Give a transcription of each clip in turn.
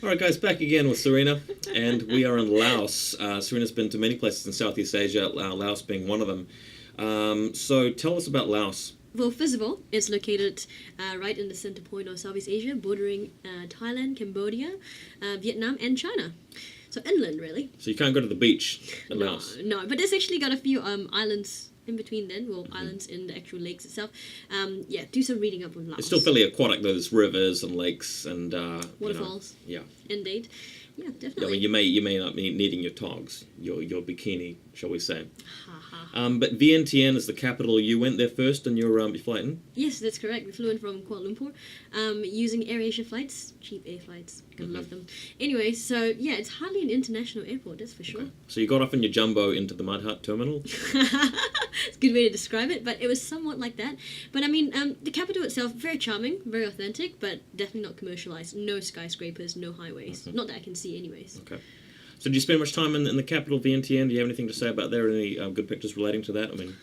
Alright guys, back again with Serena, and we are in Laos. Serena's been to many places in Southeast Asia, Laos being one of them. So tell us about Laos. Well, first of all, it's located right in the center point of Southeast Asia, bordering Thailand, Cambodia, Vietnam, and China. So inland, really. So you can't go to the beach in Laos? No, but it's actually got a few islands in between then, islands in the actual lakes itself. Do some reading up on Laos. It's still fairly aquatic though, there's rivers and lakes and... waterfalls. Yeah. Indeed. Yeah, definitely. Yeah, I mean, you may not be needing your togs, your bikini, shall we say. But Vientiane is the capital. You went there first on your flight in? Yes, that's correct. We flew in from Kuala Lumpur using AirAsia flights, cheap air flights. Gonna love them. Anyway, so yeah, it's hardly an international airport, that's for sure. Okay. So you got off in your jumbo into the Mud Hut terminal? It's a good way to describe it, but it was somewhat like that. But I mean, the capital itself, very charming, very authentic, but definitely not commercialized. No skyscrapers, no highways. Not that I can see anyways. Okay. So did you spend much time in the capital, Vientiane? Do you have anything to say about there? Any good pictures relating to that? I mean...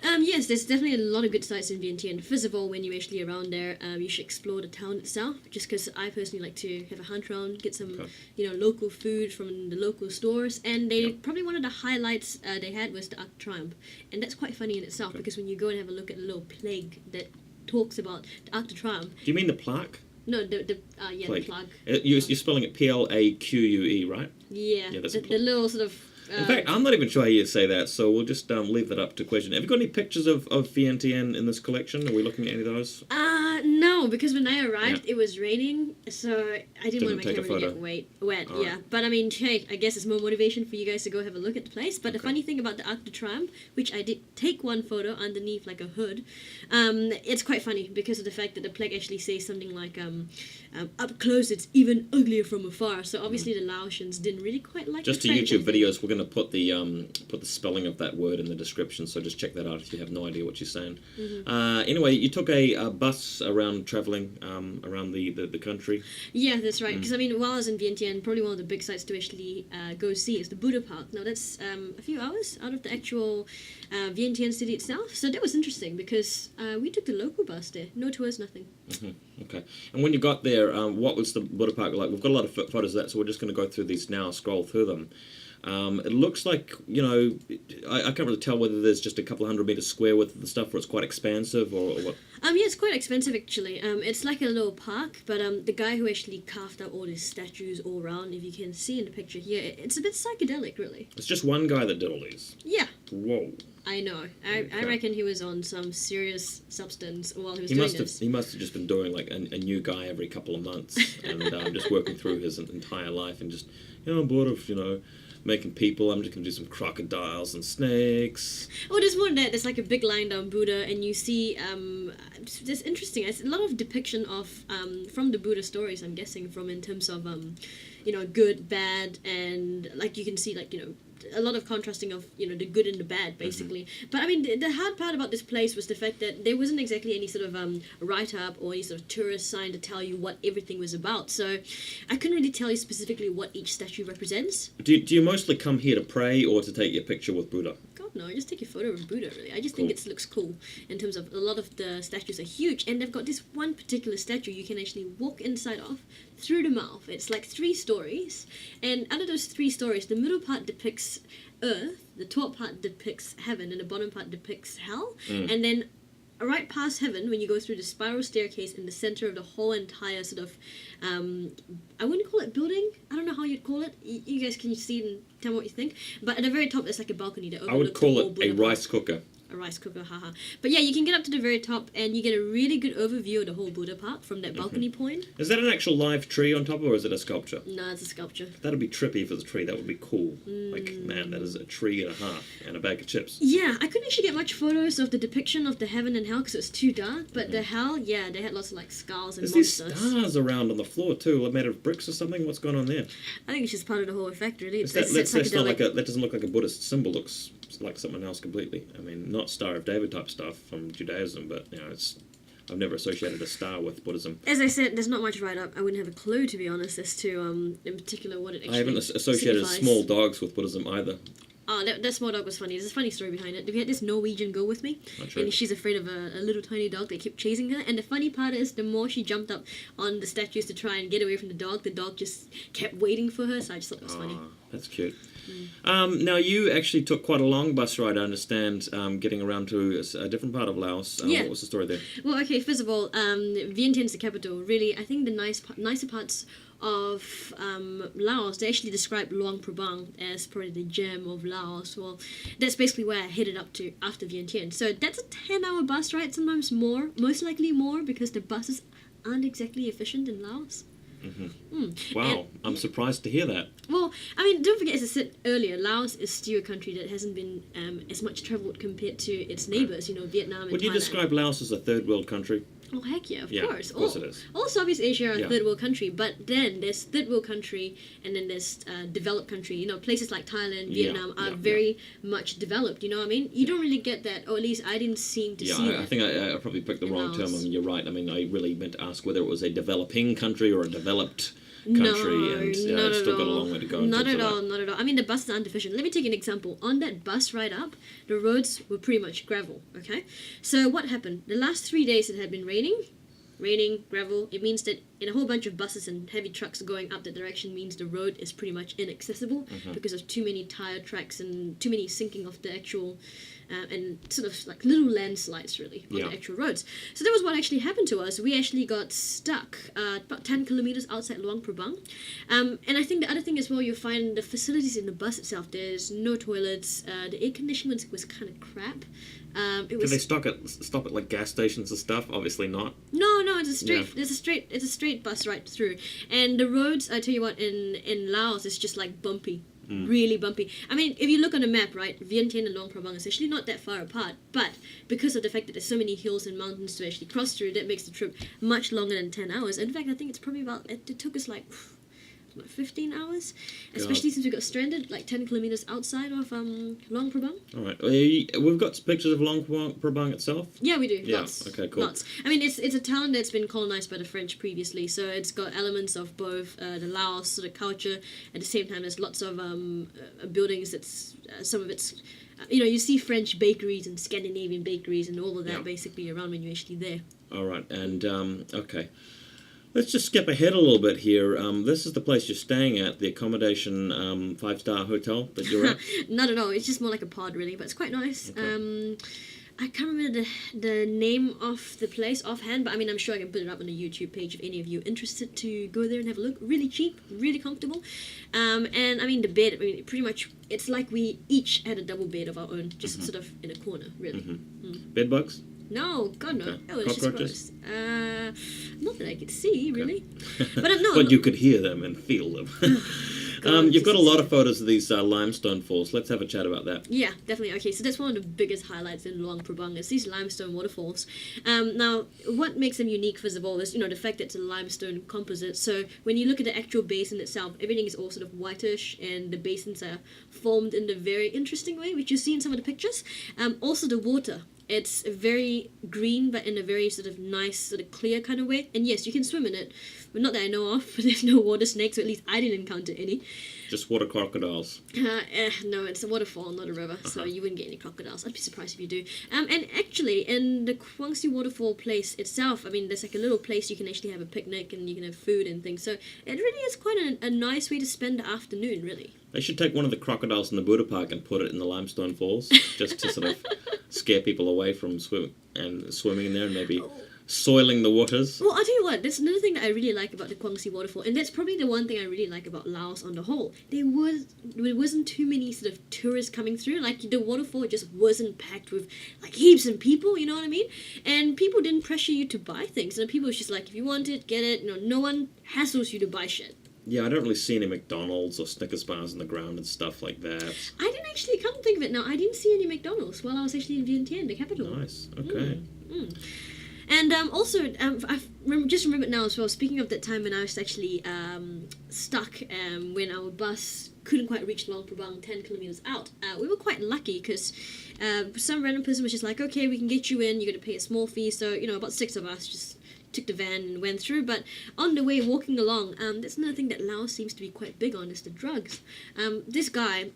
yes, there's definitely a lot of good sites in Vientiane. First of all, when you're actually around there, you should explore the town itself, just because I personally like to have a hunt around, get some local food from the local stores, and probably one of the highlights they had was the Arc de Triomphe, and that's quite funny in itself, because when you go and have a look at the little plaque that talks about the Arc de Triomphe... Do you mean the plaque? No, the plaque. You're spelling it Plaque, right? Yeah, that's the little sort of... in fact, I'm not even sure how you say that, so we'll just leave that up to question. Have you got any pictures of Vientiane in this collection? Are we looking at any of those? No, because when I arrived, it was raining, so I didn't want my take a camera to photo. get wet. All Yeah. right. But I mean, hey, I guess it's more motivation for you guys to go have a look at the place. But the Okay. funny thing about the Arc de Triomphe, which I did take one photo underneath like a hood, it's quite funny because of the fact that the plaque actually says something like, up close it's even uglier from afar. So obviously the Laotians didn't really quite like Just the to French, YouTube I think. videos, we're going to put the spelling of that word in the description, so just check that out if you have no idea what you're saying. Anyway, you took a bus around travelling around the country. Yeah, that's right. Because I mean, while I was in Vientiane, probably one of the big sites to actually go see is the Buddha Park. Now that's a few hours out of the actual Vientiane city itself. So that was interesting because we took the local bus there. No tours, nothing. Okay. And when you got there, what was the Buddha Park like? We've got a lot of photos of that, so we're just going to go through these now, scroll through them. It looks like, I can't really tell whether there's just a couple of 100 meters square with the stuff, or it's quite expansive, or what. Yeah, it's quite expensive actually. It's like a little park, but the guy who actually carved out all these statues all around, if you can see in the picture here, it's a bit psychedelic, really. It's just one guy that did all these. Yeah. Whoa. I know. I reckon he was on some serious substance while he was He doing must have. this. He must have just been doing like a new guy every couple of months, and just working through his entire life, and just I'm bored of making people. I'm just gonna do some crocodiles and snakes. Oh, there's one there. There's like a big line down Buddha, and you see it's interesting. It's a lot of depiction of from the Buddha stories. I'm guessing from in terms of good, bad, and like you can see a lot of contrasting of the good and the bad basically. But I mean the hard part about this place was the fact that there wasn't exactly any sort of write-up or any sort of tourist sign to tell you what everything was about, so I couldn't really tell you specifically what each statue represents. Do you mostly come here to pray or to take your picture with Buddha? God no, just take a photo of Buddha really. I just think it looks cool in terms of a lot of the statues are huge, and they've got this one particular statue you can actually walk inside of through the mouth. It's like 3 stories, and out of those 3 stories, the middle part depicts Earth, the top part depicts heaven, and the bottom part depicts hell. And then right past heaven, when you go through the spiral staircase in the center of the whole entire sort of, I wouldn't call it building. I don't know how you'd call it. You guys can see it and tell me what you think. But at the very top, there's like a balcony that overlooks I would call the whole it Buddha a Park. rice cooker. A rice cooker, haha. But yeah, you can get up to the very top and you get a really good overview of the whole Buddha Park from that balcony point. Is that an actual live tree on top, or is it a sculpture? No, it's a sculpture. That'd be trippy if it was a tree. That would be cool. Like, man, that is a tree and a half and a bag of chips. Yeah, I couldn't actually get much photos of the depiction of the heaven and hell because it was too dark. But the hell, yeah, they had lots of like skulls and There's monsters. these stars around on the floor too, made of bricks or something. What's going on there? I think it's just part of the whole effect, really. It's That's not psychedelic. that doesn't look like a Buddhist symbol. Looks like something else completely. I mean, not Star of David type stuff from Judaism, but I've never associated a star with Buddhism. As I said, there's not much write-up. I wouldn't have a clue, to be honest, as to in particular what it actually I haven't associated signifies. small dogs with Buddhism either. Oh, that small dog was funny. There's a funny story behind it. We had this Norwegian girl with me, and she's afraid of a little tiny dog that kept chasing her. And the funny part is, the more she jumped up on the statues to try and get away from the dog just kept waiting for her. So I just thought it was funny. That's cute. Now, you actually took quite a long bus ride, I understand, getting around to a different part of Laos. What was the story there? Well, okay, first of all, Vientiane is the capital. Really, I think the nicer parts of Laos, they actually describe Luang Prabang as probably the gem of Laos. Well, that's basically where I headed up to after Vientiane. So that's a 10-hour bus ride, sometimes more, most likely more, because the buses aren't exactly efficient in Laos. Wow, and I'm surprised to hear that. Well, I mean, don't forget, as I said earlier, Laos is still a country that hasn't been as much travelled compared to its neighbours, Vietnam and Thailand. Would you describe Laos as a third world country? Oh, heck yeah, of course. Of course it is. All Southeast Asia are third world country, but then there's third world country and then there's developed country. Places like Thailand, Vietnam are very much developed, you know what I mean? You don't really get that, or at least I didn't seem to see that. I think I probably picked the wrong term. I mean, you're right. I mean, I really meant to ask whether it was a developing country or a developed country, and it's still got a long way to go. Not at all. I mean, the buses aren't efficient. Let me take an example. On that bus ride up, the roads were pretty much gravel, okay? So what happened? The last 3 days it had been raining, gravel. It means that in a whole bunch of buses and heavy trucks going up that direction means the road is pretty much inaccessible because of too many tire tracks and too many sinking of the actual and sort of like little landslides really on the actual roads. So that was what actually happened to us. We actually got stuck about 10 kilometers outside Luang Prabang. And I think the other thing as well, you'll find the facilities in the bus itself, there's no toilets, the air conditioning was kind of crap. Did they stop at like gas stations and stuff? Obviously not. No, it's a straight bus right through. And the roads, I tell you what, in Laos it's just like bumpy. Really bumpy. I mean, if you look on the map, right, Vientiane and Luang Prabang is actually not that far apart, but because of the fact that there's so many hills and mountains to actually cross through, that makes the trip much longer than 10 hours. In fact, I think it's probably it took us like 15 hours, especially since we got stranded like 10 kilometers outside of Luang Prabang. All right, we've got pictures of Luang Prabang itself. Yeah, we do. Yeah. Lots. Okay, cool. Lots. I mean, it's a town that's been colonized by the French previously, so it's got elements of both the Laos sort of culture. At the same time, there's lots of buildings that's some of it's. You see French bakeries and Scandinavian bakeries and all of that basically around when you're actually there. All right, and okay. Let's just skip ahead a little bit here. This is the place you're staying at, the accommodation 5-star hotel that you're at? Not at all. It's just more like a pod, really, but it's quite nice. Okay. I can't remember the name of the place offhand, but I mean, I'm sure I can put it up on the YouTube page if any of you are interested to go there and have a look. Really cheap, really comfortable. And I mean, the bed, pretty much, it's like we each had a double bed of our own, just sort of in a corner, really. Bed bugs? No, God no. Okay. Oh, it's just gross. Not that I could see, really. But but you could hear them and feel them. You've got a lot of photos of these limestone falls. Let's have a chat about that. Yeah, definitely. Okay, so that's one of the biggest highlights in Luang Prabang is these limestone waterfalls. Now, what makes them unique, first of all, is the fact that it's a limestone composite. So when you look at the actual basin itself, everything is all sort of whitish, and the basins are formed in a very interesting way, which you see in some of the pictures. Also, the water. It's very green, but in a very sort of nice, sort of clear kind of way. And yes, you can swim in it, but not that I know of. But there's no water snakes, or at least I didn't encounter any. Just water crocodiles. No, it's a waterfall, not a river, so you wouldn't get any crocodiles. I'd be surprised if you do. And actually, in the Kwangsi waterfall place itself, I mean, there's like a little place you can actually have a picnic and you can have food and things. So it really is quite a nice way to spend the afternoon, really. They should take one of the crocodiles in the Buddha Park and put it in the limestone falls, just to sort of scare people away from swimming in there and maybe soiling the waters. Well, I'll tell you what, there's another thing that I really like about the Kwangsi waterfall, and that's probably the one thing I really like about Laos on the whole. There wasn't too many sort of tourists coming through. Like, the waterfall just wasn't packed with like heaps of people, you know what I mean? And people didn't pressure you to buy things. And people was just like, if you want it, get it. No one hassles you to buy shit. Yeah, I don't really see any McDonald's or Snickers bars on the ground and stuff like that. I didn't actually come to think of it now. I didn't see any McDonald's while I was actually in Vientiane, the capital. Nice. Okay. And also, I've just remembered now as well, speaking of that time when I was actually stuck when our bus couldn't quite reach Luang Prabang 10 kilometers out. We were quite lucky because some random person was just like, okay, we can get you in, you're going to pay a small fee. So, about 6 of us just took the van and went through. But on the way walking along, that's another thing that Laos seems to be quite big on is the drugs. This guy,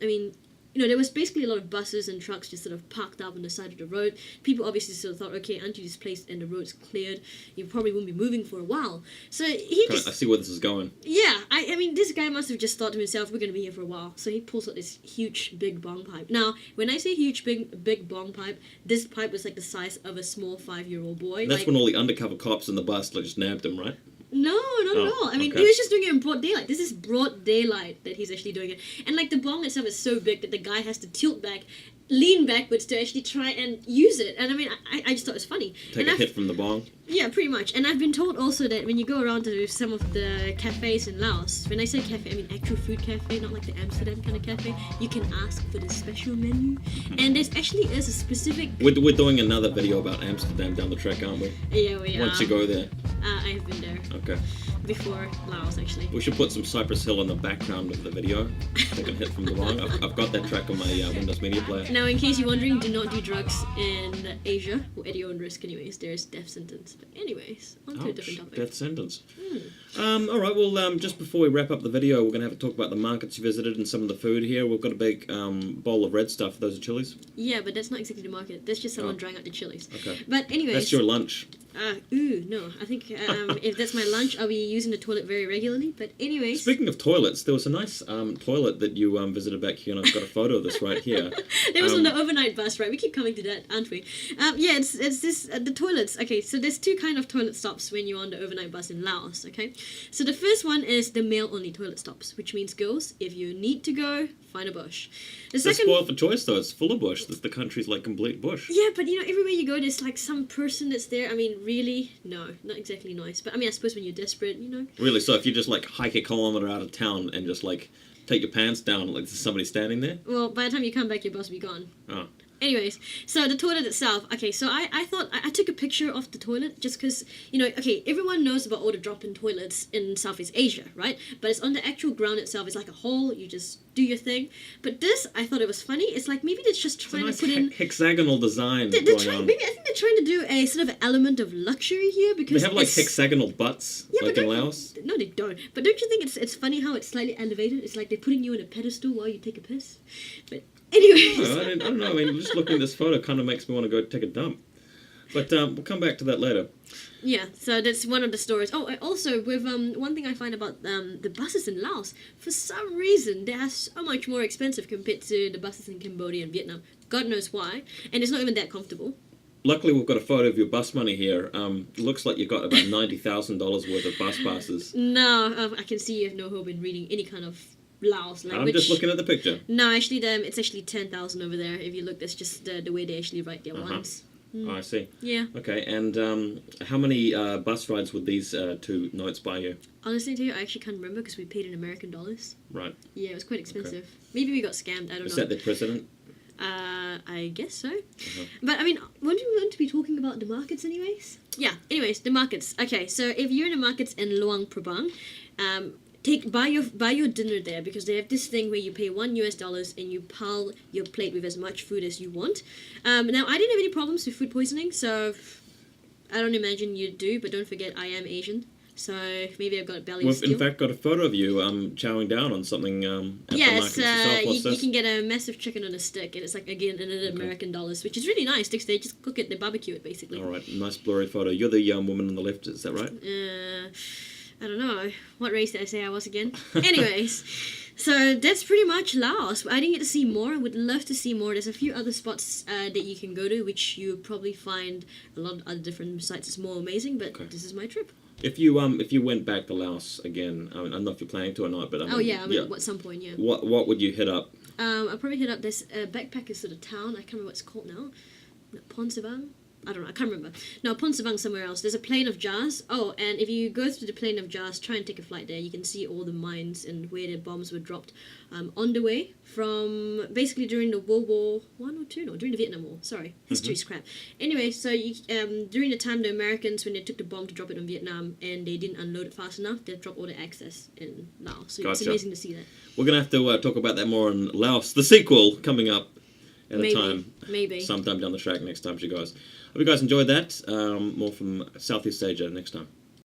there was basically a lot of buses and trucks just sort of parked up on the side of the road. People obviously sort of thought, okay, aren't you displaced and the road's cleared? You probably won't be moving for a while. So he I see where this is going. Yeah, I mean, this guy must have just thought to himself, we're going to be here for a while. So he pulls out this huge, big bong pipe. Now, when I say huge, big bong pipe, this pipe was like the size of a small 5-year-old boy. That's when all the undercover cops in the bus just nabbed him, right? No, not at all. I mean, he was just doing it in broad daylight. This is broad daylight that he's actually doing it. And, like, the bong itself is so big that the guy has to tilt back, lean backwards to actually try and use it. And, I mean, I just thought it was funny. Take a hit from the bong? Yeah, pretty much. And I've been told also that when you go around to some of the cafes in Laos, when I say cafe, I mean actual food cafe, not like the Amsterdam kind of cafe, you can ask for the special menu. And there actually is a specific... We're doing another video about Amsterdam down the track, aren't we? Yeah, we are. Once you go there. I have been there. Okay. Before Laos, actually. We should put some Cypress Hill in the background of the video. Take a hit from the bong. I've got that track on my Windows Media Player. Now, in case you're wondering, do not do drugs in Asia, or at your own risk anyways. There's death sentence. But anyways, on to a different topic. Death sentence. All right, well, just before we wrap up the video, we're going to have a talk about the markets you visited and some of the food here. We've got a big bowl of red stuff. Those are chilies? Yeah, but that's not exactly the market. That's just someone drying out the chilies. Okay. But anyways... That's your lunch. No. I think if that's my lunch, I'll be using the toilet very regularly. But anyways... Speaking of toilets, there was a nice toilet that you visited back here, and I've got a photo of this right here. It was on the overnight bus, right? We keep coming to that, aren't we? Yeah, it's this, the toilets. Okay, so there's two kind of toilet stops when you're on the overnight bus in Laos, okay? So the first one is the male-only toilet stops, which means, girls, if you need to go, find a bush. The second... They're spoiled for choice, though. It's full of bush. The country's like complete bush. Yeah, but everywhere you go, there's like some person that's there. I mean, really? No, not exactly nice. But I mean, I suppose when you're desperate, Really? So if you just like hike a kilometer out of town and just like take your pants down, like there's somebody standing there? Well, by the time you come back, your bus will be gone. Oh. Anyways, so the toilet itself, okay, so I thought, I took a picture of the toilet just because, okay, everyone knows about all the drop-in toilets in Southeast Asia, right? But it's on the actual ground itself, it's like a hole, you just do your thing. But this, I thought it was funny, it's like maybe they're just trying to put in... hexagonal design Maybe I think they're trying to do a sort of element of luxury here because... They have like hexagonal butts, like in Laos? No, they don't. But don't you think it's funny how it's slightly elevated? It's like they're putting you on a pedestal while you take a piss. But... anyways. I don't know. I mean, just looking at this photo kind of makes me want to go take a dump. But we'll come back to that later. Yeah, so that's one of the stories. Oh, also, with one thing I find about the buses in Laos, for some reason, they are so much more expensive compared to the buses in Cambodia and Vietnam. God knows why. And it's not even that comfortable. Luckily, we've got a photo of your bus money here. Looks like you've got about $90,000 worth of bus passes. No, I can see you have no hope in reading any kind of Laos language. I'm just looking at the picture. No, actually, it's actually 10,000 over there. If you look, that's just the way they actually write their ones. Oh, I see. Yeah. Okay, and how many bus rides would these two notes buy you? Honestly, to you, I actually can't remember because we paid in American dollars. Right. Yeah, it was quite expensive. Okay. Maybe we got scammed. I don't know. Is that the president? I guess so. But I mean, weren't we going to be talking about the markets, anyways? Yeah. Anyways, the markets. Okay, so if you're in the markets in Luang Prabang, buy your dinner there because they have this thing where you pay $1 and you pile your plate with as much food as you want. Now, I didn't have any problems with food poisoning, so I don't imagine you do. But don't forget, I am Asian, so maybe I've got a belly of steel. We've in fact got a photo of you chowing down on something at the market itself. You can get a massive chicken on a stick, and it's like again in American dollars, which is really nice. They just cook it, they barbecue it basically. All right, nice blurry photo. You're the woman on the left, is that right? I don't know. What race did I say I was again? Anyways, so that's pretty much Laos. I didn't get to see more. I would love to see more. There's a few other spots that you can go to, which you probably find a lot of other different sites is more amazing, but this is my trip. If you went back to Laos again, I don't know if you're planning to or not, but at some point, yeah. What would you hit up? I'll probably hit up this backpacker sort of town. I can't remember what it's called now. Ponsabang? I don't know, I can't remember. No, Ponsabang somewhere else. There's a plain of jars. Oh, and if you go through the plain of jars, try and take a flight there. You can see all the mines and where the bombs were dropped on the way from basically during the World War I or II? No, during the Vietnam War. Sorry, history's crap. Anyway, so during the time the Americans, when they took the bomb to drop it on Vietnam and they didn't unload it fast enough, they dropped all the access in Laos. So It's amazing to see that. We're going to have to talk about that more in Laos. The sequel coming up at a time. Maybe. Sometime down the track next time, you guys. Hope you guys enjoyed that. More from Southeast Asia next time.